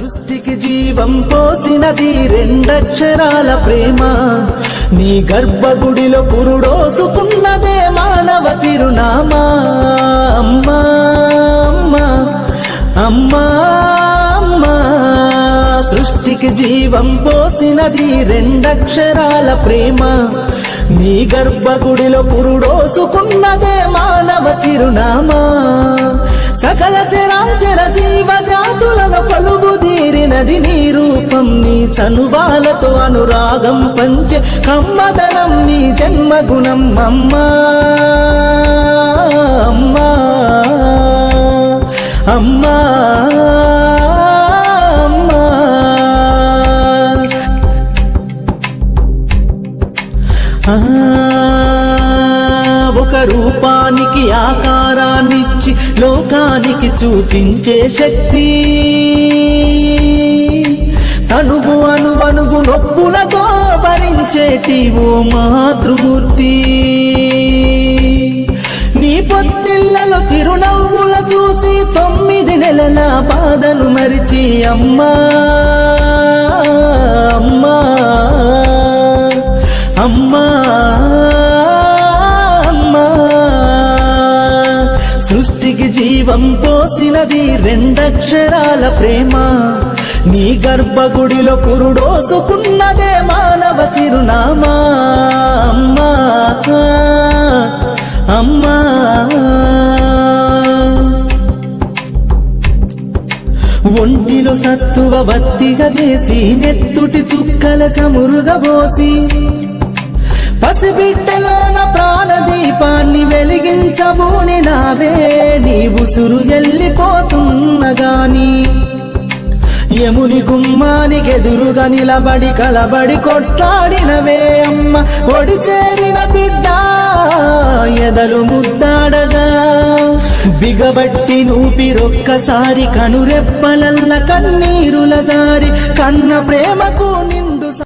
సృష్టికి జీవం పోసినది రెండక్షరాల ప్రేమ, నీ గర్భగుడిలో పురుడోసుకున్నదే మానవ చిరునామా. అమ్మా అమ్మా అమ్మా అమ్మా, సృష్టికి జీవం పోసినది రెండక్షరాల ప్రేమ, నీ గర్భగుడిలో పురుడోసుకున్నదే మానవ చిరునామా. సకల చరాచర జీవ జాతులను కొలువుదీరినది నీ రూపం, నీ చనువాలతో అనురాగం పంచే కమ్మదనం నీ జన్మగుణం. అమ్మా అమ్మా అమ్మా అమ్మా, ఒక రూపానికి ఆకారాన్నిచ్చి లోకానికి చూపించే శక్తి, తనువు అణువణువు నొప్పులతో భరించేటి ఓ మాతృమూర్తి. నీ పొత్తిళ్లలో చిరునవ్వుల చూసి 9 నెలల బాధను మరిచి అమ్మా అమ్మా అమ్మా అమ్మా, సృష్టికి జీవం పోసినది రెండక్షరాల ప్రేమ, నీ గర్భగుడిలో పురుడోసుకున్నదే మానవ చిరునామా. అమ్మా అమ్మా, ఒంటిలో సత్తువ వత్తిగా చేసి నెత్తుటి చుక్కల చమురుగా పోసి పసిబిడ్డలోన ప్రాణదీపాన్ని వెలిగించబూని నావే, నీ ఉసురు వెళ్ళిపోతున్నగాని యముని గుమ్మానికి ఎదురుగా నిలబడి కలబడి కొట్లాడినవే అమ్మ. ఒడి చేరిన బిడ్డ ఎదలు ముద్దాడగా బిగబట్టి నూపిరొక్కసారి కనురెప్పలల్ల కన్నీరుల దారి, కన్న ప్రేమకు నిండు